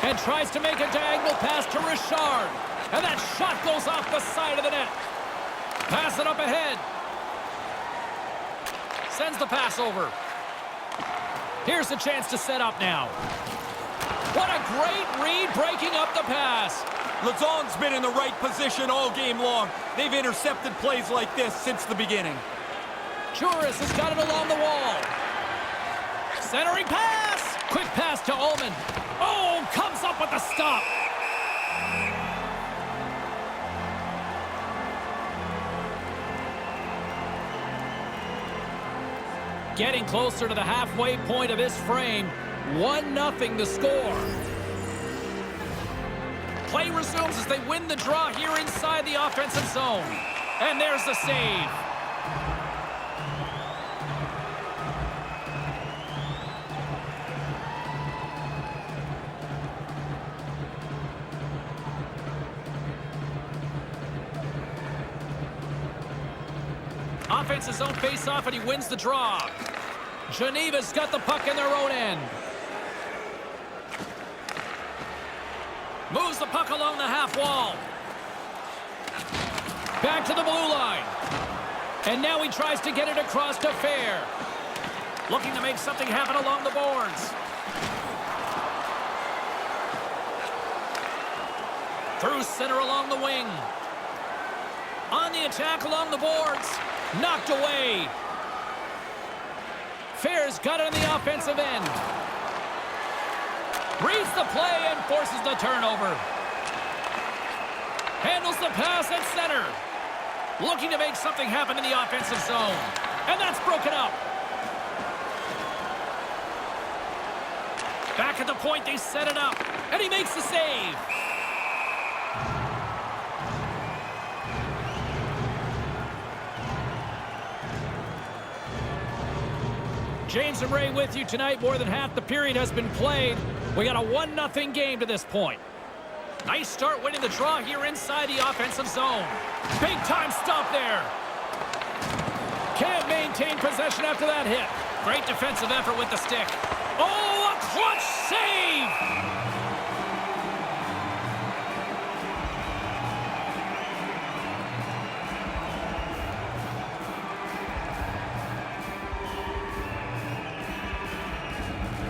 And tries to make a diagonal pass to Richard. And that shot goes off the side of the net. Pass it up ahead. Sends the pass over. Here's a chance to set up now. What a great read breaking up the pass. Lauzon's been in the right position all game long. They've intercepted plays like this since the beginning. Juris has got it along the wall. Centering pass. Quick pass to Ullman. Oh, comes up with the stop. Getting closer to the halfway point of this frame. 1-0 the score. Play resumes as they win the draw here inside the offensive zone. And there's the save. Offensive zone face-off, and he wins the draw. Geneva's got the puck in their own end. Moves the puck along the half wall. Back to the blue line. And now he tries to get it across to Fair. Looking to make something happen along the boards. Through center along the wing. On the attack along the boards. Knocked away. Fair's got it on the offensive end. Reads the play and forces the turnover. Handles the pass at center. Looking to make something happen in the offensive zone. And that's broken up. Back at the point, they set it up. And he makes the save. James and Ray with you tonight. More than half the period has been played. We got a 1-0 game to this point. Nice start winning the draw here inside the offensive zone. Big time stop there. Can't maintain possession after that hit. Great defensive effort with the stick. Oh, a clutch save!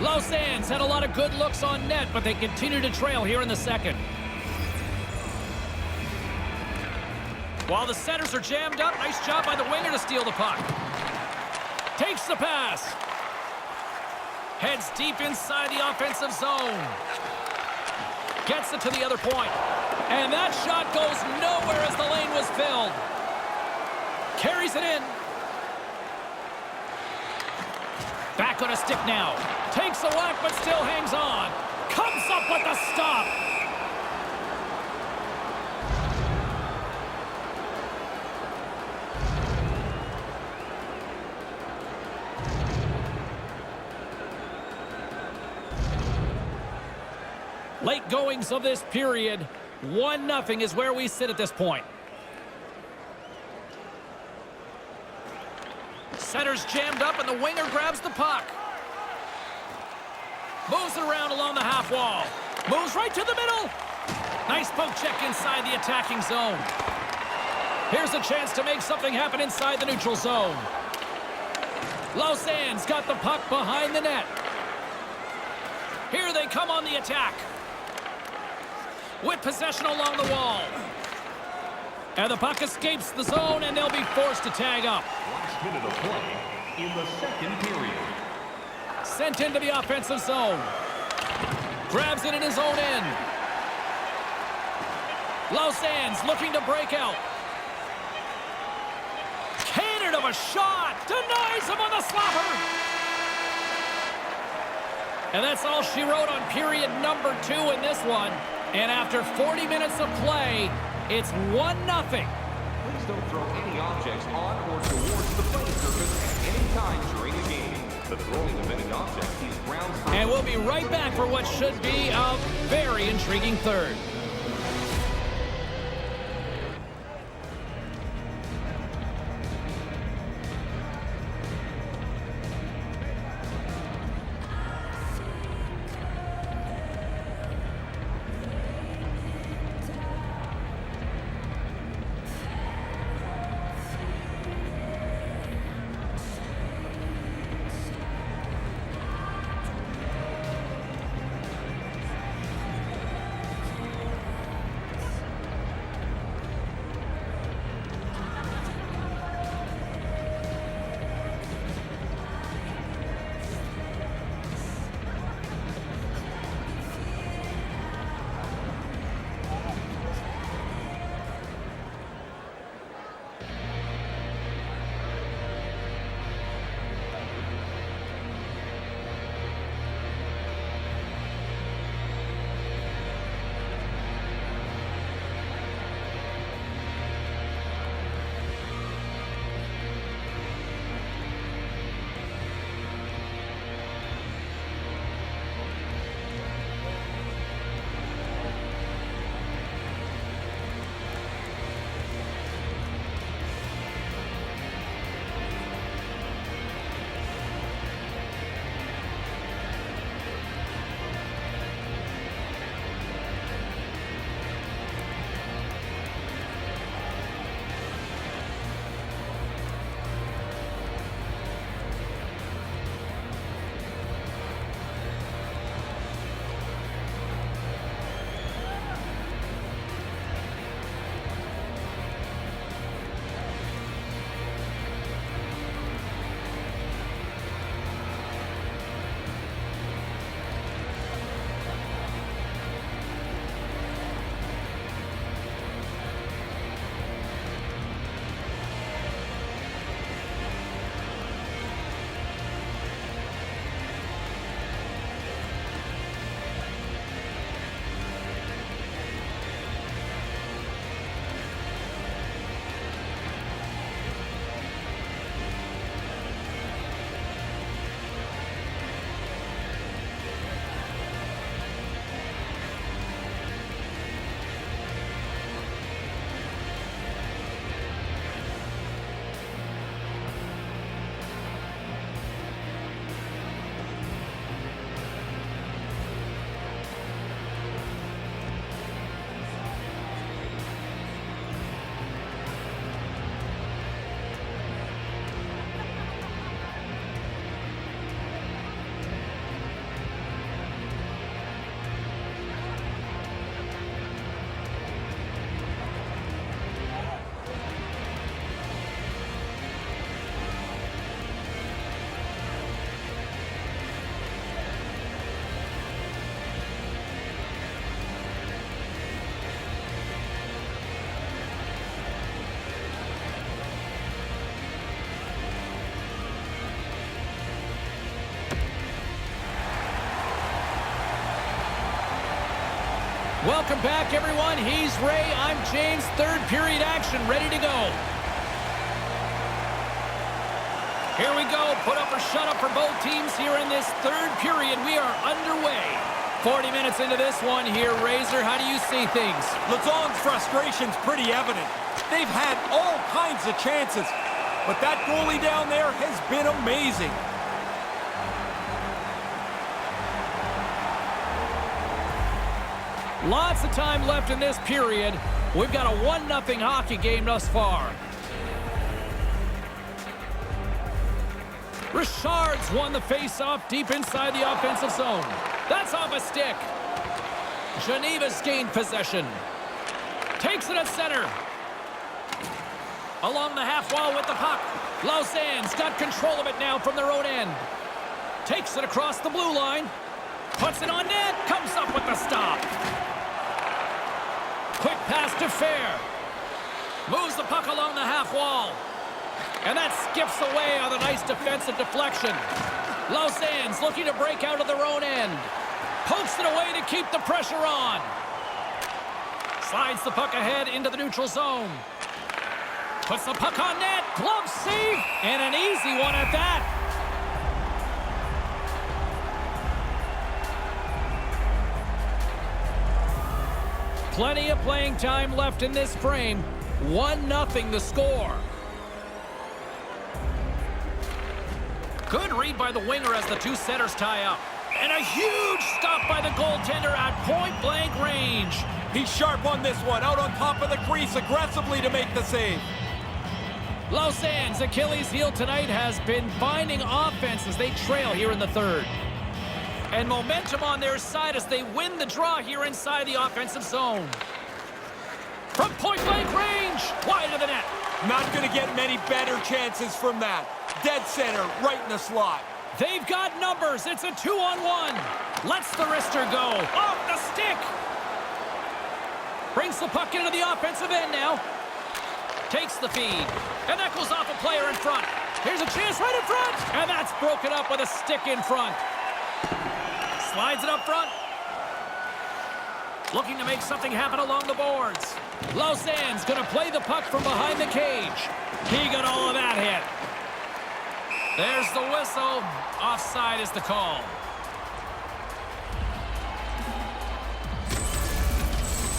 Lausanne's had a lot of good looks on net, but they continue to trail here in the second. While the centers are jammed up, nice job by the winger to steal the puck. Takes the pass. Heads deep inside the offensive zone. Gets it to the other point. And that shot goes nowhere as the lane was filled. Carries it in. Back on a stick now. Takes a whack, but still hangs on. Comes up with the stop. Late goings of this period. 1-0 is where we sit at this point. Center's jammed up, and the winger grabs the puck. Moves it around along the half wall. Moves right to the middle. Nice poke check inside the attacking zone. Here's a chance to make something happen inside the neutral zone. Lausanne's got the puck behind the net. Here they come on the attack. With possession along the wall. And the puck escapes the zone, and they'll be forced to tag up. Last minute of play in the second period. Sent into the offensive zone. Grabs it in his own end. Lausanne's looking to break out. Cannon of a shot. Denies him on the slapper. And that's all she wrote on period number 2 in this one. And after 40 minutes of play, it's 1-0. Please don't throw any objects on or towards the playing surface at any time during the game. The throwing of any object is grounds for... And we'll be right back for what should be a very intriguing third. Welcome back, everyone. He's Ray. I'm James. Third period action ready to go. Here we go. Put up or shut up for both teams here in this third period. We are underway. 40 minutes into this one here, Razor. How do you see things? Lauzon's frustration's pretty evident. They've had all kinds of chances, but that goalie down there has been amazing. Lots of time left in this period. We've got a 1-0 hockey game thus far. Richard's won the face-off deep inside the offensive zone. That's off a stick. Geneva's gained possession. Takes it at center. Along the half wall with the puck. Lauzon's got control of it now from their own end. Takes it across the blue line. Puts it on net. Comes up with the stop. Quick pass to Fair. Moves the puck along the half wall. And that skips away on a nice defensive deflection. Lauzon's looking to break out of their own end. Pokes it away to keep the pressure on. Slides the puck ahead into the neutral zone. Puts the puck on net. Glove save. And an easy one at that. Plenty of playing time left in this frame. 1-0 the score. Good read by the winger as the two setters tie up. And a huge stop by the goaltender at point-blank range. He's sharp on this one, out on top of the crease aggressively to make the save. Lauzon's Achilles heel tonight has been finding offense as they trail here in the third. And momentum on their side as they win the draw here inside the offensive zone. From point-blank range, wide of the net. Not going to get many better chances from that. Dead center, right in the slot. They've got numbers. It's a 2-on-1. Lets the wrister go. Off the stick. Brings the puck into the offensive end now. Takes the feed. And that goes off a player in front. Here's a chance right in front. And that's broken up with a stick in front. Slides it up front. Looking to make something happen along the boards. Lauzon's going to play the puck from behind the cage. He got all of that hit. There's the whistle. Offside is the call.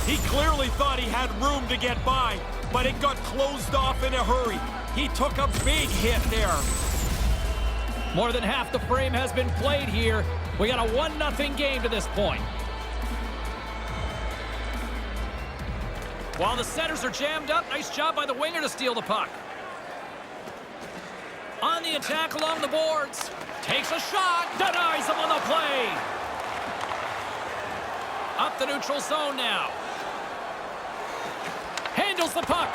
He clearly thought he had room to get by, but it got closed off in a hurry. He took a big hit there. More than half the frame has been played here. We got a 1-0 game to this point. While the setters are jammed up, nice job by the winger to steal the puck. On the attack along the boards. Takes a shot. Denies him on the play. Up the neutral zone now. Handles the puck.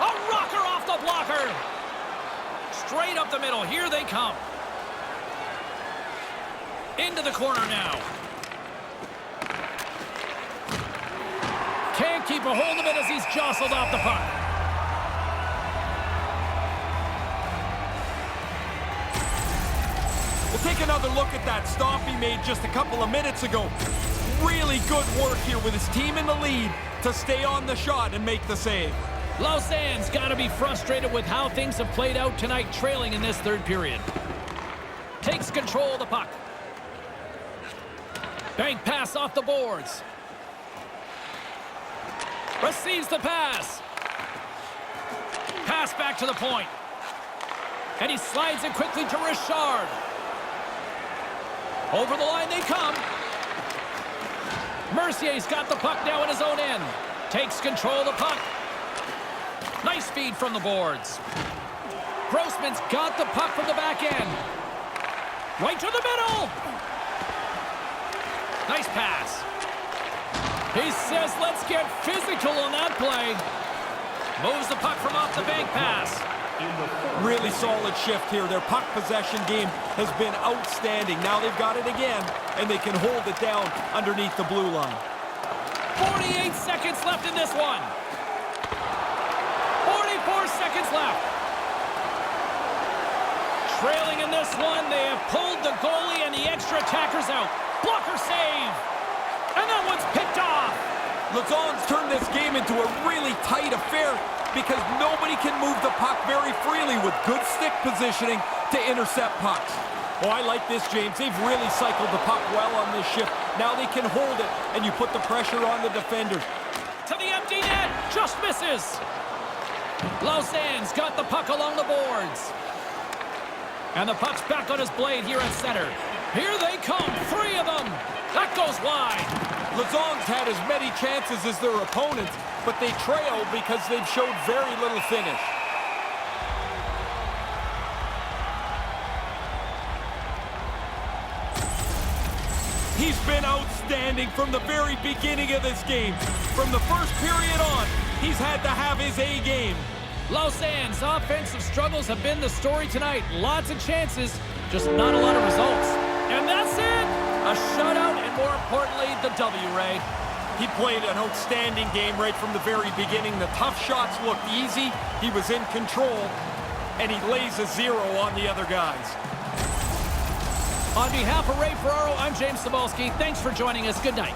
A rocker off the blocker. Straight up the middle. Here they come. Into the corner now. Can't keep a hold of it as he's jostled off the puck. We'll take another look at that stop he made just a couple of minutes ago. Really good work here with his team in the lead to stay on the shot and make the save. Lauzon's got to be frustrated with how things have played out tonight, trailing in this third period. Takes control of the puck. Bank pass off the boards. Receives the pass. Pass back to the point. And he slides it quickly to Richard. Over the line they come. Mercier's got the puck now in his own end. Takes control of the puck. Nice feed from the boards. Grossman's got the puck from the back end. Right to the middle. Nice pass. He says, let's get physical on that play. Moves the puck from off the bank pass. Really solid shift here. Their puck possession game has been outstanding. Now they've got it again, and they can hold it down underneath the blue line. 48 seconds left in this one. 44 seconds left. Trailing in this one, they have pulled the goalie and the extra attackers out. Blocker save. And that one's picked off. Lauzon's turned this game into a really tight affair because nobody can move the puck very freely with good stick positioning to intercept pucks. Oh, I like this, James. They've really cycled the puck well on this shift. Now they can hold it, and you put the pressure on the defenders. To the empty net, just misses. Lauzon's got the puck along the boards. And the puck's back on his blade here at center. Here they come, 3 of them. That goes wide. Lauzon's had as many chances as their opponents, but they trail because they've showed very little finish. He's been outstanding from the very beginning of this game. From the first period on, he's had to have his A game. Lauzon's offensive struggles have been the story tonight. Lots of chances, just not a lot of results. And that's it! A shutout, and more importantly, the W, Ray. He played an outstanding game right from the very beginning. The tough shots looked easy. He was in control, and he lays a 0 on the other guys. On behalf of Ray Ferraro, I'm James Cebulski. Thanks for joining us. Good night.